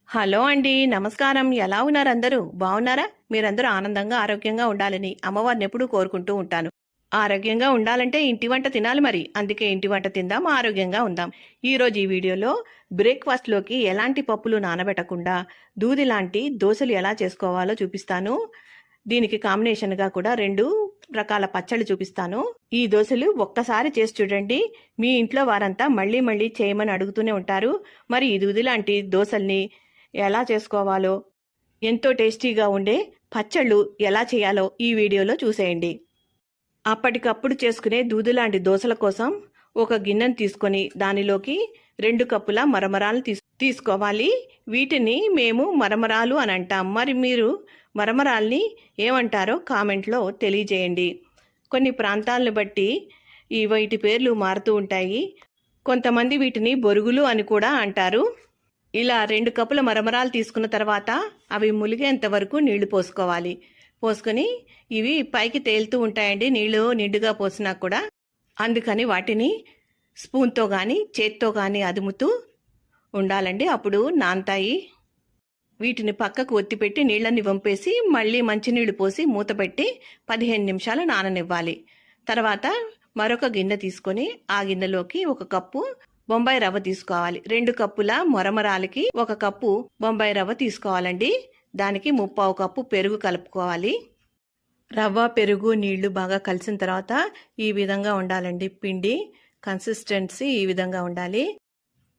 Hello అండి, నమస్కారం. ఎలా ఉన్నారు అందరూ? బాగున్నారా? మీరందరూ ఆనందంగా ఆరోగ్యంగా ఉండాలని అమ్మవారిని ఎప్పుడూ కోరుకుంటూ ఉంటాను. ఆరోగ్యంగా ఉండాలంటే ఇంటి వంట తినాలి మరి. అందుకే ఇంటి వంట తిందాం, ఆరోగ్యంగా ఉందాం. ఈరోజు ఈ వీడియోలో బ్రేక్ఫాస్ట్లోకి ఎలాంటి పప్పులు నానబెట్టకుండా దూది లాంటి దోశలు ఎలా చేసుకోవాలో చూపిస్తాను. దీనికి కాంబినేషన్గా కూడా 2 రకాల పచ్చళ్ళు చూపిస్తాను. ఈ దోశలు ఒక్కసారి చేసి చూడండి, మీ ఇంట్లో వారంతా మళ్ళీ మళ్ళీ చేయమని అడుగుతూనే ఉంటారు. మరి ఈ దూది లాంటి దోశల్ని ఎలా చేసుకోవాలో, ఎంతో టేస్టీగా ఉండే పచ్చళ్ళు ఎలా చేయాలో ఈ వీడియోలో చూసేయండి. అప్పటికప్పుడు చేసుకునే దూదులాంటి దోశల కోసం ఒక గిన్నెను తీసుకొని దానిలోకి 2 కప్పుల మరమరాలు తీసుకోవాలి. వీటిని మేము మరమరాలు అని అంటాం. మరి మీరు మరమరాల్ని ఏమంటారో కామెంట్లో తెలియజేయండి. కొన్ని ప్రాంతాలను బట్టి వీటి పేర్లు మారుతూ ఉంటాయి. కొంతమంది వీటిని బొరుగులు అని కూడా అంటారు. ఇలా 2 కప్పుల మరమరాలు తీసుకున్న తర్వాత అవి ములిగేంత వరకు నీళ్లు పోసుకోవాలి. పోసుకొని ఇవి పైకి తేలుతూ ఉంటాయండి, నీళ్లు నిండుగా పోసినా కూడా. అందుకని వాటిని స్పూన్తో కానీ చేత్తో కానీ అదుముతూ ఉండాలండి, అప్పుడు నానతాయి. వీటిని పక్కకు ఒత్తిపెట్టి నీళ్ళని వంపేసి మళ్ళీ మంచినీళ్లు పోసి మూత పెట్టి 15 నిమిషాలు నాననివ్వాలి. తర్వాత మరొక గిన్నె తీసుకొని ఆ గిన్నెలోకి 1 కప్పు బొంబాయి రవ్వ తీసుకోవాలి. 2 కప్పుల మరమరాలకి 1 కప్పు బొంబాయి రవ్వ తీసుకోవాలండి. దానికి 3/4 కప్పు పెరుగు కలుపుకోవాలి. రవ్వ, పెరుగు, నీళ్లు బాగా కలిసిన తర్వాత ఈ విధంగా ఉండాలండి పిండి కన్సిస్టెన్సీ. ఈ విధంగా ఉండాలి.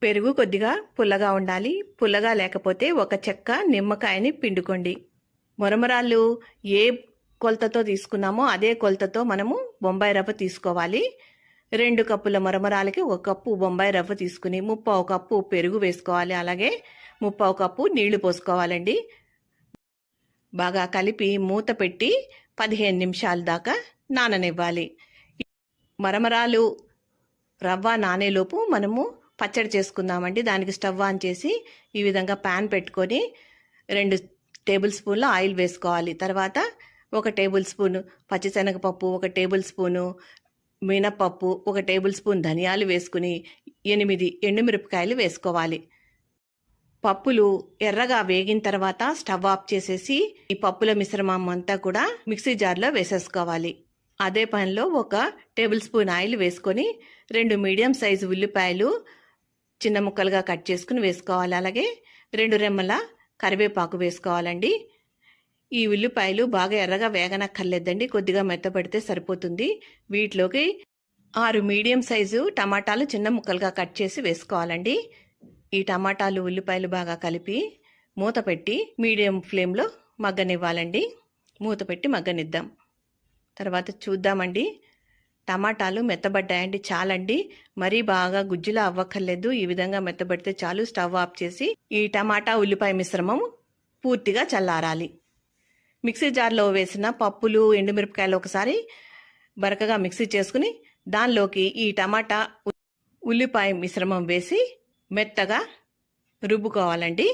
పెరుగు కొద్దిగా పుల్లగా ఉండాలి. పుల్లగా లేకపోతే 1 చెక్క నిమ్మకాయని పిండుకోండి. మరమరాలు ఏ కొలతతో తీసుకున్నామో అదే కొలతతో మనము బొంబాయి రవ్వ తీసుకోవాలి. 2 కప్పుల మరమరాలకి 1 కప్పు బొంబాయి రవ్వ తీసుకుని 3/4 కప్పు పెరుగు వేసుకోవాలి. అలాగే 3/4 కప్పు నీళ్లు పోసుకోవాలండి. బాగా కలిపి మూత పెట్టి 15 నిమిషాల దాకా నాననివ్వాలి. మరమరాలు రవ్వ నానేలోపు మనము పచ్చడి చేసుకుందామండి. దానికి స్టవ్ ఆన్ చేసి ఈ విధంగా ప్యాన్ పెట్టుకొని 2 టేబుల్ స్పూన్ల ఆయిల్ వేసుకోవాలి. తర్వాత 1 టేబుల్ స్పూన్ పచ్చిశనగపప్పు, 1 టేబుల్ స్పూను మినపప్పు, 1 టేబుల్ స్పూన్ ధనియాలు వేసుకుని 8 ఎండుమిరపకాయలు వేసుకోవాలి. పప్పులు ఎర్రగా వేగిన తర్వాత స్టవ్ ఆఫ్ చేసేసి ఈ పప్పుల మిశ్రమం అంతా కూడా మిక్సీ జార్లో వేసేసుకోవాలి. అదే పాన్లో 1 టేబుల్ స్పూన్ ఆయిల్ వేసుకొని 2 మీడియం సైజు ఉల్లిపాయలు చిన్న ముక్కలుగా కట్ చేసుకుని వేసుకోవాలి. అలాగే 2 రెమ్మల కరివేపాకు వేసుకోవాలండి. ఈ ఉల్లిపాయలు బాగా ఎర్రగా వేగనక్కర్లేదండి, కొద్దిగా మెత్తపడితే సరిపోతుంది. వీటిలోకి 6 మీడియం సైజు టమాటాలు చిన్న ముక్కలుగా కట్ చేసి వేసుకోవాలండి. ఈ టమాటాలు, ఉల్లిపాయలు బాగా కలిపి మూత పెట్టి మీడియం ఫ్లేమ్లో మగ్గనివ్వాలండి. మూత పెట్టి మగ్గనిద్దాం. తర్వాత చూద్దామండి. టమాటాలు మెత్తబడ్డాయండి, చాలండి. మరీ బాగా గుజ్జులా అవ్వక్కర్లేదు. ఈ విధంగా మెత్తబడితే చాలు. స్టవ్ ఆఫ్ చేసి ఈ టమాటా ఉల్లిపాయ మిశ్రమం పూర్తిగా చల్లారాలి. మిక్సీ జార్లో వేసిన పప్పులు, ఎండుమిరపకాయలు ఒకసారి బరకగా మిక్సీ చేసుకుని దానిలోకి ఈ టమాటా ఉల్లిపాయ మిశ్రమం వేసి మెత్తగా రుబ్బుకోవాలండి.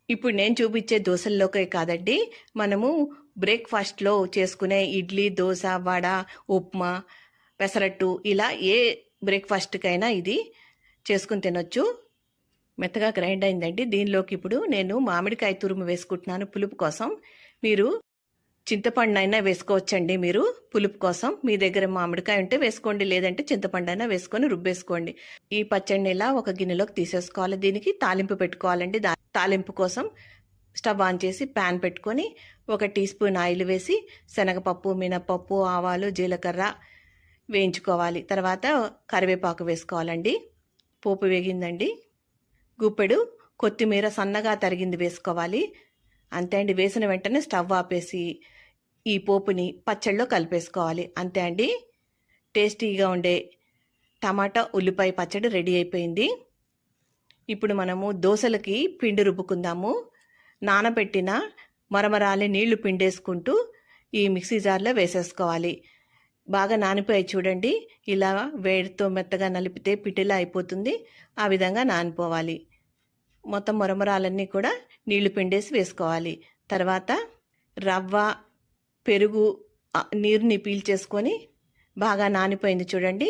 ఇప్పుడు నేను చూపించే దోశల్లోకే కాదండి, మనము బ్రేక్ఫాస్ట్లో చేసుకునే ఇడ్లీ, దోశ, వడ, ఉప్మా, పెసరట్టు ఇలా ఏ బ్రేక్ఫాస్ట్కైనా ఇది చేసుకుని తినొచ్చు. మెత్తగా గ్రైండ్ అయిందండి. దీనిలోకి ఇప్పుడు నేను మామిడికాయ తురుము వేసుకుంటున్నాను పులుపు కోసం. మీరు చింతపండు అయినా వేసుకోవచ్చండి. మీరు పులుపు కోసం మీ దగ్గర మామిడికాయ ఉంటే వేసుకోండి, లేదంటే చింతపండు అయినా వేసుకొని రుబ్బేసుకోండి. ఈ పచ్చడిని ఇలా 1 గిన్నెలోకి తీసేసుకోవాలి. దీనికి తాలింపు పెట్టుకోవాలండి. తాలింపు కోసం స్టవ్ ఆన్ చేసి ప్యాన్ పెట్టుకొని 1 టీ స్పూన్ ఆయిల్ వేసి శనగపప్పు, మినపప్పు, ఆవాలు, జీలకర్ర వేయించుకోవాలి. తర్వాత కరివేపాకు వేసుకోవాలండి. పోపు వేగిందండి. గుప్పెడు కొత్తిమీర సన్నగా తరిగింది వేసుకోవాలి. అంతే అండి. వేసిన వెంటనే స్టవ్ ఆపేసి ఈ పోపుని పచ్చళ్ళలో కలిపేసుకోవాలి. అంతే అండి. టేస్టీగా ఉండే టమాటా ఉల్లిపాయ పచ్చడి రెడీ అయిపోయింది. ఇప్పుడు మనము దోశలకి పిండి రుబ్బుకుందాము. నానబెట్టిన మరమరాలి నీళ్లు పిండేసుకుంటూ ఈ మిక్సీ జార్లో వేసేసుకోవాలి. బాగా నానిపోయి చూడండి. ఇలా వేడితో మెత్తగా నలిపితే పిటిలా అయిపోతుంది. ఆ విధంగా నానిపోవాలి. మొత్తం మరమరాలన్నీ కూడా నీళ్లు పిండేసి వేసుకోవాలి. తర్వాత రవ్వ, పెరుగు నీరుని పీల్చేసుకొని బాగా నానిపోయింది చూడండి.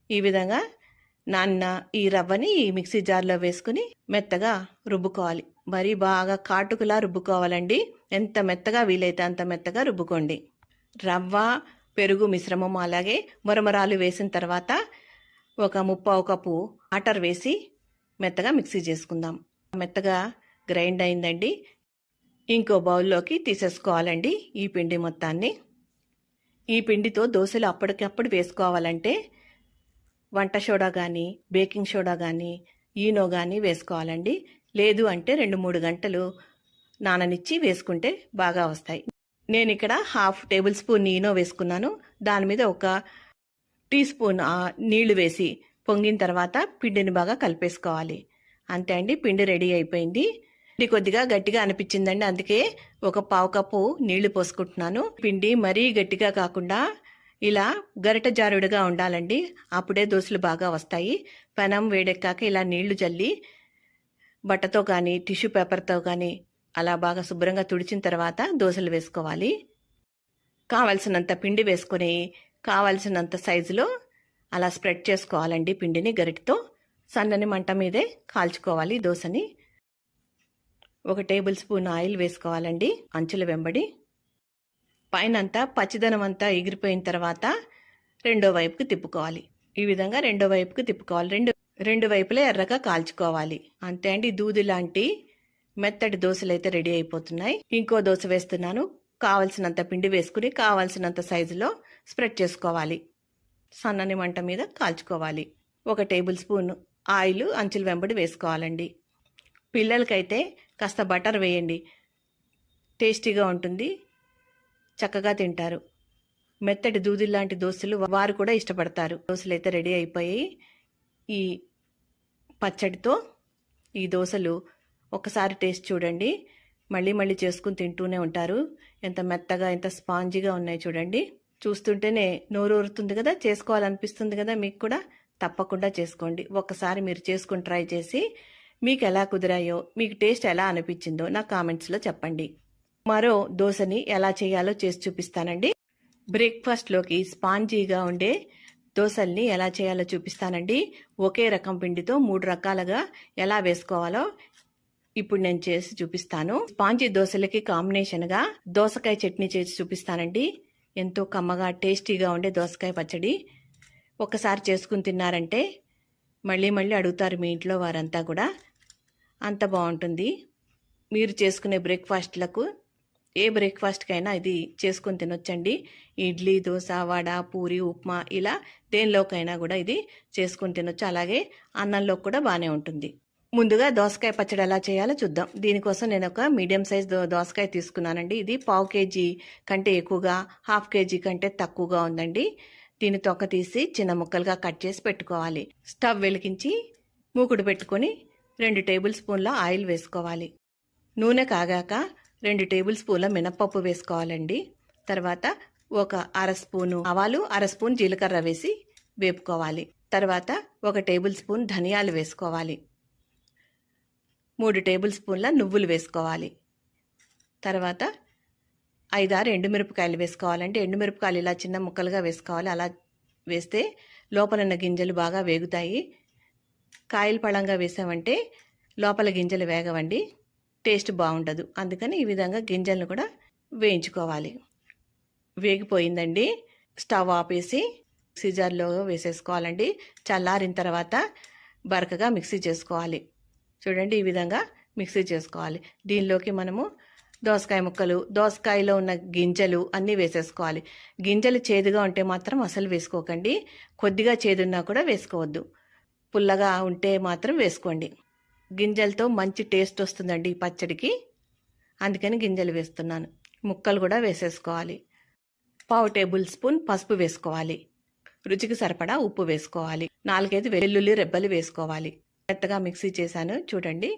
ఈ విధంగా నాన్న ఈ రవ్వని ఈ మిక్సీ జార్లో వేసుకుని మెత్తగా రుబ్బుకోవాలి. మరీ బాగా కాటుకులా రుబ్బుకోవాలండి. ఎంత మెత్తగా వీలైతే అంత మెత్తగా రుబ్బుకోండి. రవ్వ, పెరుగు మిశ్రమం అలాగే మరమరాలు వేసిన తర్వాత ఒక ముప్పావు కప్పు వాటర్ వేసి మెత్తగా మిక్సీ చేసుకుందాం. మెత్తగా గ్రైండ్ అయిందండి. ఇంకో బౌల్లోకి తీసేసుకోవాలండి ఈ పిండి మొత్తాన్ని. ఈ పిండితో దోశలు అప్పటికప్పుడు వేసుకోవాలంటే వంట సోడా కానీ, బేకింగ్ సోడా కానీ, ఈనో కానీ వేసుకోవాలండి. లేదు అంటే 2-3 గంటలు నాననిచ్చి వేసుకుంటే బాగా వస్తాయి. నేను ఇక్కడ 1/2 టేబుల్ స్పూన్ ఈనో వేసుకున్నాను. దాని మీద ఒక టీ స్పూన్ నీళ్లు వేసి పొంగిన తర్వాత పిండిని బాగా కలిపేసుకోవాలి. అంతే అండి, పిండి రెడీ అయిపోయింది. పిండి కొద్దిగా గట్టిగా అనిపించిందండి, అందుకే ఒక పావు కప్పు నీళ్లు పోసుకుంటున్నాను. పిండి మరీ గట్టిగా కాకుండా ఇలా గరిట జారుడుగా ఉండాలండి, అప్పుడే దోశలు బాగా వస్తాయి. పెనం వేడెక్కాక ఇలా నీళ్లు జల్లి బట్టతో కానీ టిష్యూ పేపర్తో కానీ అలా బాగా శుభ్రంగా తుడిచిన తర్వాత దోశలు వేసుకోవాలి. కావలసినంత పిండి వేసుకొని కావలసినంత సైజులో అలా స్ప్రెడ్ చేసుకోవాలండి. పిండిని గరిటతో సన్నని మంట మీదే కాల్చుకోవాలి దోశని. 1 టేబుల్ స్పూన్ ఆయిల్ వేసుకోవాలండి అంచుల వెంబడి. పైనంతా పచ్చిదనం అంతా ఎగిరిపోయిన తర్వాత రెండో వైపుకి తిప్పుకోవాలి. ఈ విధంగా రెండో వైపుకి తిప్పుకోవాలి. రెండు వైపులే ఎర్రగా కాల్చుకోవాలి. అంతే అండి, దూది లాంటి మెత్తటి దోశలు అయితే రెడీ అయిపోతున్నాయి. ఇంకో దోశ వేస్తున్నాను. కావలసినంత పిండి వేసుకుని కావలసినంత సైజులో స్ప్రెడ్ చేసుకోవాలి. సన్నని మంట మీద కాల్చుకోవాలి. 1 టేబుల్ స్పూన్ ఆయిల్ అంచుల వెంబడి వేసుకోవాలండి. పిల్లలకైతే కాస్త బటర్ వేయండి, టేస్టీగా ఉంటుంది, చక్కగా తింటారు. మెత్తటి దూది లాంటి దోశలు వారు కూడా ఇష్టపడతారు. దోశలు అయితే రెడీ అయిపోయాయి. ఈ పచ్చడితో ఈ దోశలు ఒకసారి టేస్ట్ చూడండి, మళ్ళీ మళ్ళీ చేసుకుని తింటూనే ఉంటారు. ఎంత మెత్తగా ఎంత స్పాంజీగా ఉన్నాయి చూడండి. చూస్తుంటేనే నోరు ఊరుతుంది కదా, చేసుకోవాలనిపిస్తుంది కదా. మీకు కూడా తప్పకుండా చేసుకోండి. ఒక్కసారి మీరు చేసుకుని ట్రై చేసి మీకు ఎలా కుదిరాయో, మీకు టేస్ట్ ఎలా అనిపించిందో నా కామెంట్స్లో చెప్పండి. మరో దోశని ఎలా చేయాలో చేసి చూపిస్తానండి. బ్రేక్ఫాస్ట్లోకి స్పాంజీగా ఉండే దోశల్ని ఎలా చేయాలో చూపిస్తానండి. ఒకే రకం పిండితో 3 రకాలుగా ఎలా వేసుకోవాలో ఇప్పుడు నేను చేసి చూపిస్తాను. స్పాంజీ దోశలకి కాంబినేషన్గా దోసకాయ చట్నీ చేసి చూపిస్తానండి. ఎంతో కమ్మగా టేస్టీగా ఉండే దోసకాయ పచ్చడి. ఒకసారి చేసుకుని తిన్నారంటే మళ్ళీ మళ్ళీ అడుగుతారు మీ ఇంట్లో వారంతా కూడా. అంత బాగుంటుంది. మీరు చేసుకునే బ్రేక్ఫాస్ట్లకు ఏ బ్రేక్ఫాస్ట్కైనా ఇది చేసుకొని తినొచ్చండి. ఇడ్లీ, దోశ, వడ, పూరి, ఉప్మా ఇలా దేనిలోకైనా కూడా ఇది చేసుకొని తినొచ్చు. అలాగే అన్నంలో కూడా బాగానే ఉంటుంది. ముందుగా దోసకాయ పచ్చడి ఎలా చేయాలో చూద్దాం. దీనికోసం నేను ఒక మీడియం సైజ్ దోసకాయ తీసుకున్నానండి. ఇది 1/2 కేజీ కంటే ఎక్కువగా, 1/2 కేజీ కంటే తక్కువగా ఉందండి. దీని తొక్క తీసి చిన్న ముక్కలుగా కట్ చేసి పెట్టుకోవాలి. స్టవ్ వెలిగించి మూకుడు పెట్టుకొని 2 టేబుల్ స్పూన్ల ఆయిల్ వేసుకోవాలి. నూనె కాగాక 2 టేబుల్ స్పూన్ల మినప్పప్పు వేసుకోవాలండి. తర్వాత ఒక 1/2 స్పూను ఆవాలు, 1/2 స్పూన్ జీలకర్ర వేసి వేపుకోవాలి. తర్వాత 1 టేబుల్ స్పూన్ ధనియాలు వేసుకోవాలి. 3 టేబుల్ స్పూన్ల నువ్వులు వేసుకోవాలి. తర్వాత 5-6 ఎండుమిరపకాయలు వేసుకోవాలంటే ఎండుమిరపకాయలు ఇలా చిన్న ముక్కలుగా వేసుకోవాలి. అలా వేస్తే లోపలున్న గింజలు బాగా వేగుతాయి. కాయలు పళంగా వేసామంటే లోపల గింజలు వేగవండి, టేస్ట్ బాగుండదు. అందుకని ఈ విధంగా గింజలను కూడా వేయించుకోవాలి. వేగిపోయిందండి, స్టవ్ ఆపేసి మిక్సీ జార్లో వేసేసుకోవాలండి. చల్లారిన తర్వాత బరకగా మిక్సీ చేసుకోవాలి. చూడండి, ఈ విధంగా మిక్సీ చేసుకోవాలి. దీనిలోకి మనము దోసకాయ ముక్కలు, దోసకాయలో ఉన్న గింజలు అన్నీ వేసేసుకోవాలి. గింజలు చేదుగా ఉంటే మాత్రం అసలు వేసుకోకండి. కొద్దిగా చేదున్నా కూడా వేసుకోవద్దు. పుల్లగా ఉంటే మాత్రం వేసుకోండి. గింజలతో మంచి టేస్ట్ వస్తుందండి ఈ పచ్చడికి, అందుకని గింజలు వేస్తున్నాను. ముక్కలు కూడా వేసేసుకోవాలి. 1/2 టేబుల్ స్పూన్ పసుపు వేసుకోవాలి. రుచికి సరిపడా ఉప్పు వేసుకోవాలి. 4-5 వెల్లుల్లి రెబ్బలు వేసుకోవాలి. మెత్తగా మిక్సీ చేశాను చూడండి,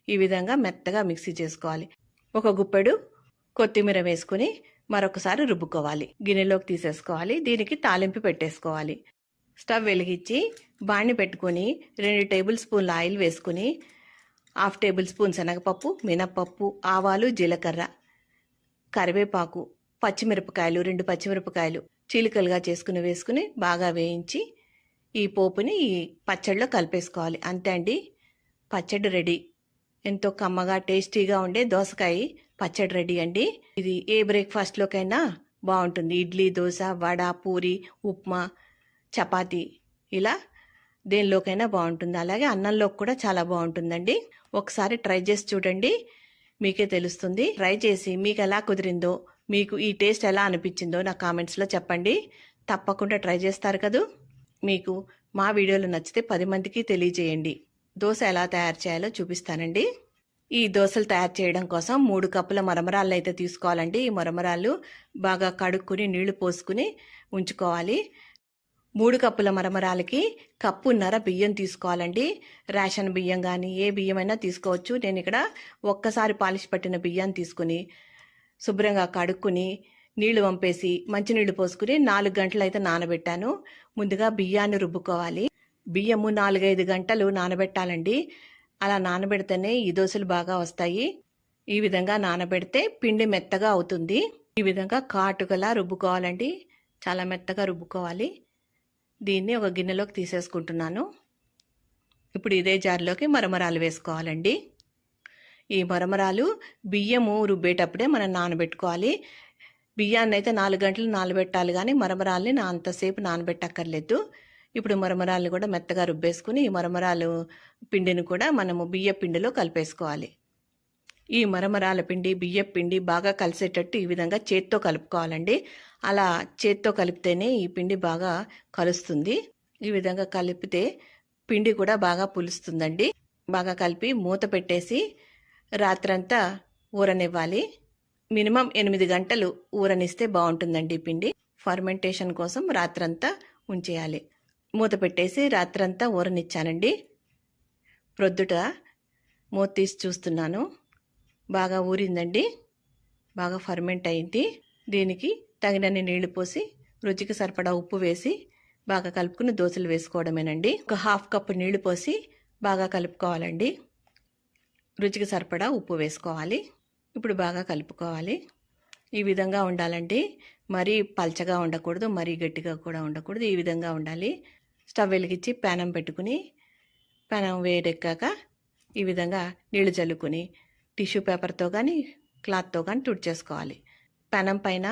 ఈ విధంగా మెత్తగా మిక్సీ చేసుకోవాలి. 1 గుప్పెడు కొత్తిమీర వేసుకుని మరొకసారి రుబ్బుకోవాలి. గిన్నెలోకి తీసేసుకోవాలి. దీనికి తాలింపు పెట్టేసుకోవాలి. స్టవ్ వెలిగించి బాణి పెట్టుకొని 2 టేబుల్ స్పూన్ల ఆయిల్ వేసుకుని 1/2 టేబుల్ స్పూన్ శనగపప్పు, మినప్పప్పు, ఆవాలు, జీలకర్ర, కరివేపాకు, పచ్చిమిరపకాయలు, 2 పచ్చిమిరపకాయలు చీలికలుగా వేసుకుని బాగా వేయించి ఈ పోపుని ఈ పచ్చడిలో కలిపేసుకోవాలి. అంతే అండి, పచ్చడి రెడీ. ఎంతో కమ్మగా టేస్టీగా ఉండే దోసకాయ పచ్చడి రెడీ అండి. ఇది ఏ బ్రేక్ఫాస్ట్లోకైనా బాగుంటుంది. ఇడ్లీ, దోశ, వడ, పూరి, ఉప్మా, చపాతీ ఇలా దేనిలోకైనా బాగుంటుంది. అలాగే అన్నంలోకి కూడా చాలా బాగుంటుందండి. ఒకసారి ట్రై చేసి చూడండి, మీకే తెలుస్తుంది. ట్రై చేసి మీకు ఎలా కుదిరిందో, మీకు ఈ టేస్ట్ ఎలా అనిపించిందో నా కామెంట్స్లో చెప్పండి. తప్పకుండా ట్రై చేస్తారు కదూ. మీకు మా వీడియోలు నచ్చితే 10 మందికి తెలియజేయండి. దోశ ఎలా తయారు చేయాలో చూపిస్తానండి. ఈ దోశలు తయారు చేయడం కోసం 3 కప్పుల మరమరాళ్ళు అయితే తీసుకోవాలండి. ఈ మరమరాళ్ళు బాగా కడుక్కుని నీళ్లు పోసుకుని ఉంచుకోవాలి. 3 కప్పుల మరమరాలకి కప్పున్నర బియ్యం తీసుకోవాలండి. రేషన్ బియ్యం కానీ ఏ బియ్యమైనా తీసుకోవచ్చు. నేను ఇక్కడ ఒక్కసారి పాలిష్ పట్టిన బియ్యాన్ని తీసుకుని శుభ్రంగా కడుక్కుని నీళ్లు వంపేసి మంచినీళ్లు పోసుకుని 4 గంటలు అయితే నానబెట్టాను. ముందుగా బియ్యాన్ని రుబ్బుకోవాలి. బియ్యము 4-5 గంటలు నానబెట్టాలండి. అలా నానబెడితేనే ఈ దోశలు బాగా వస్తాయి. ఈ విధంగా నానబెడితే పిండి మెత్తగా అవుతుంది. ఈ విధంగా కాటుకలా రుబ్బుకోవాలండి. చాలా మెత్తగా రుబ్బుకోవాలి. దీన్ని ఒక గిన్నెలోకి తీసేసుకుంటున్నాను. ఇప్పుడు ఇదే జార్లోకి మరమరాలు వేసుకోవాలండి. ఈ మరమరాలు బియ్యము రుబ్బేటప్పుడే మనం నానబెట్టుకోవాలి. బియ్యాన్ని అయితే 4 గంటలు నానబెట్టాలి, కానీ మరమరాల్ని అంతసేపు నానబెట్టక్కర్లేదు. ఇప్పుడు మరమరాలు కూడా మెత్తగా రుబ్బేసుకుని ఈ మరమరాలు పిండిని కూడా మనము బియ్య పిండిలో కలిపేసుకోవాలి. ఈ మరమరాల పిండి బియ్య పిండి బాగా కలిసేటట్టు ఈ విధంగా చేత్తో కలుపుకోవాలండి. అలా చేత్తో కలిపితేనే ఈ పిండి బాగా కలుస్తుంది. ఈ విధంగా కలిపితే పిండి కూడా బాగా పులుస్తుందండి. బాగా కలిపి మూత పెట్టేసి రాత్రంతా ఊరనివ్వాలి. మినిమం 8 గంటలు ఊరనిస్తే బాగుంటుందండి పిండి. ఫర్మెంటేషన్ కోసం రాత్రంతా ఉంచేయాలి. మూత పెట్టేసి రాత్రంతా ఊరనిచ్చానండి. ప్రొద్దుట మూత తీసి చూస్తున్నాను. బాగా ఊరిందండి. బాగా ఫర్మెంట్ అయింది. దీనికి తగినన్ని నీళ్లు పోసి రుచికి సరిపడా ఉప్పు వేసి బాగా కలుపుకుని దోశలు వేసుకోవడమేనండి. ఒక 1/2 కప్పు నీళ్లు పోసి బాగా కలుపుకోవాలండి. రుచికి సరిపడా ఉప్పు వేసుకోవాలి. ఇప్పుడు బాగా కలుపుకోవాలి. ఈ విధంగా ఉండాలండి. మరీ పల్చగా ఉండకూడదు, మరీ గట్టిగా కూడా ఉండకూడదు. ఈ విధంగా ఉండాలి. స్టవ్ వెలిగించి ప్యానం పెట్టుకుని ప్యానం వేడెక్కాక ఈ విధంగా నీళ్లు చల్లుకుని టిష్యూ పేపర్తో కానీ క్లాత్తో కానీ తుడిచేసుకోవాలి. ప్యానం పైన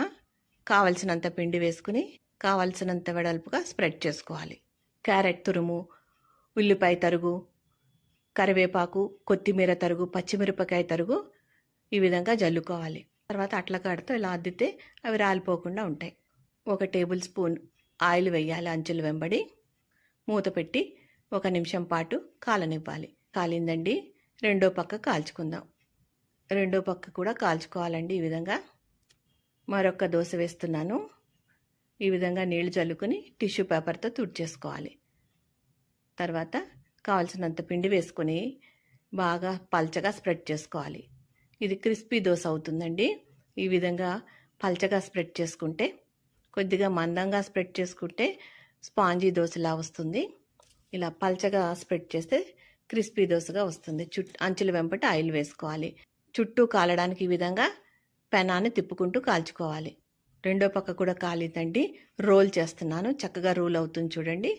కావలసినంత పిండి వేసుకుని కావలసినంత వెడల్పుగా స్ప్రెడ్ చేసుకోవాలి. క్యారెట్ తురుము, ఉల్లిపాయ తరుగు, కరివేపాకు, కొత్తిమీర తరుగు, పచ్చిమిరపకాయ తరుగు ఈ విధంగా జల్లుకోవాలి. తర్వాత అట్లకాడతో ఇలా అద్దితే అవి రాలిపోకుండా ఉంటాయి. 1 టేబుల్ స్పూన్ ఆయిల్ వేయాలి అంచుల వెంబడి. మూత పెట్టి 1 నిమిషం పాటు కాలనివ్వాలి. కాలిందండి. రెండో పక్క కాల్చుకుందాం. రెండో పక్క కూడా కాల్చుకోవాలండి. ఈ విధంగా మరొక దోశ వేస్తున్నాను. ఈ విధంగా నీళ్లు చల్లుకుని టిష్యూ పేపర్తో తుడిచేసుకోవాలి. తర్వాత కావాల్సినంత పిండి వేసుకొని బాగా పల్చగా స్ప్రెడ్ చేసుకోవాలి. ఇది క్రిస్పీ దోశ అవుతుందండి. ఈ విధంగా పల్చగా స్ప్రెడ్ చేసుకుంటే, కొద్దిగా మందంగా స్ప్రెడ్ చేసుకుంటే స్పాంజీ దోశలా వస్తుంది. ఇలా పల్చగా స్ప్రెడ్ చేస్తే క్రిస్పీ దోశగా వస్తుంది. అంచుల వెంబట ఆయిల్ వేసుకోవాలి. చుట్టూ కాలడానికి ఈ విధంగా పెనాన్ని తిప్పుకుంటూ కాల్చుకోవాలి. రెండో పక్క కూడా కాలిందండి. రోల్ చేస్తున్నాను. చక్కగా రోల్ అవుతుంది చూడండి.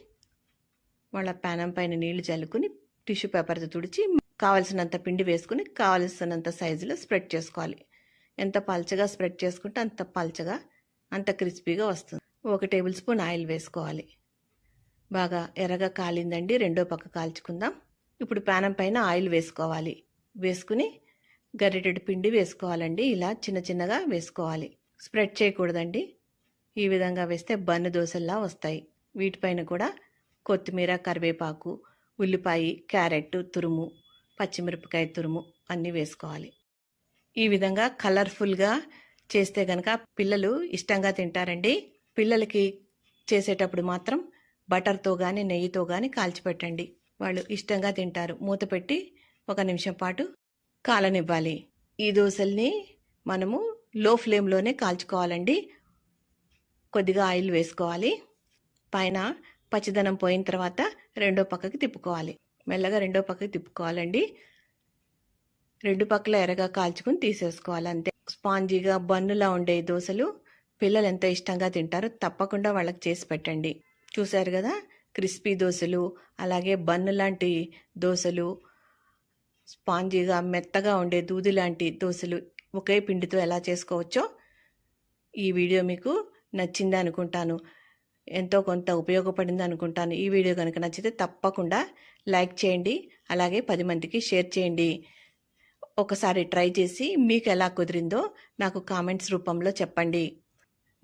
వాళ్ళ పెనం పైన నీళ్లు చల్లుకుని టిష్యూ పేపర్తో తుడిచి కావలసినంత పిండి వేసుకుని కావలసినంత సైజులో స్ప్రెడ్ చేసుకోవాలి. ఎంత పల్చగా స్ప్రెడ్ చేసుకుంటే అంత పల్చగా, అంత క్రిస్పీగా వస్తుంది. 1 టేబుల్ స్పూన్ ఆయిల్ వేసుకోవాలి. బాగా ఎర్రగా కాలిందండి. రెండో పక్క కాల్చుకుందాం. ఇప్పుడు పెనం పైన ఆయిల్ వేసుకోవాలి. వేసుకుని గరిటెడు పిండి వేసుకోవాలండి. ఇలా చిన్న చిన్నగా వేసుకోవాలి. స్ప్రెడ్ చేయకూడదండి. ఈ విధంగా వేస్తే బన్ను దోశల్లా వస్తాయి. వీటిపైన కూడా కొత్తిమీర, కరివేపాకు, ఉల్లిపాయ, క్యారెట్ తురుము, పచ్చిమిరపకాయ తురుము అన్నీ వేసుకోవాలి. ఈ విధంగా కలర్ఫుల్గా చేస్తే కనుక పిల్లలు ఇష్టంగా తింటారండి. పిల్లలకి చేసేటప్పుడు మాత్రం బటర్తో కానీ నెయ్యితో కానీ కాల్చిపెట్టండి. వాళ్ళు ఇష్టంగా తింటారు. మూత పెట్టి 1 నిమిషం పాటు కాలనివ్వాలి. ఈ దోశల్ని మనము లో ఫ్లేమ్లోనే కాల్చుకోవాలండి. కొద్దిగా ఆయిల్ వేసుకోవాలి. పైన పచ్చిదనం పోయిన తర్వాత రెండో పక్కకి తిప్పుకోవాలి. మెల్లగా రెండో పక్కకి తిప్పుకోవాలండి. 2 పక్కల ఎర్రగా కాల్చుకుని తీసేసుకోవాలి. అంతే. స్పాంజీగా బన్నులా ఉండే దోశలు పిల్లలు ఎంతో ఇష్టంగా తింటారు. తప్పకుండా వాళ్ళకి చేసి పెట్టండి. చూశారు కదా, క్రిస్పీ దోశలు, అలాగే బన్ను లాంటి దోశలు స్పాంజీగా మెత్తగా ఉండే దూది లాంటి దోశలు ఒకే పిండితో ఎలా చేసుకోవచ్చో ఈ వీడియో మీకు నచ్చింది అనుకుంటాను. ఎంతో కొంత ఉపయోగపడింది అనుకుంటాను. ఈ వీడియో కనుక నచ్చితే తప్పకుండా లైక్ చేయండి, అలాగే 10 మందికి షేర్ చేయండి. ఒకసారి ట్రై చేసి మీకు ఎలా కుదిరిందో నాకు కామెంట్స్ రూపంలో చెప్పండి.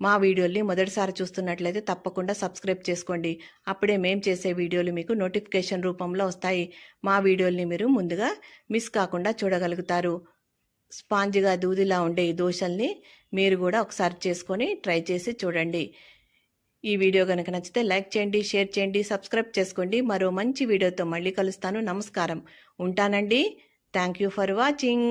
మా వీడియోల్ని మొదటిసారి చూస్తున్నట్లయితే తప్పకుండా సబ్స్క్రైబ్ చేసుకోండి. అప్పుడే మేము చేసే వీడియోలు మీకు నోటిఫికేషన్ రూపంలో వస్తాయి. మా వీడియోల్ని మీరు ముందుగా మిస్ కాకుండా చూడగలుగుతారు. స్పాంజ్గా దూదిలా ఉండే ఈ దోశల్ని మీరు కూడా ఒకసారి చేసుకొని ట్రై చేసి చూడండి. ఈ వీడియో కనుక నచ్చితే లైక్ చేయండి, షేర్ చేయండి, సబ్స్క్రైబ్ చేసుకోండి. మరో మంచి వీడియోతో మళ్ళీ కలుస్తాను. నమస్కారం. ఉంటానండి. Thank you for watching.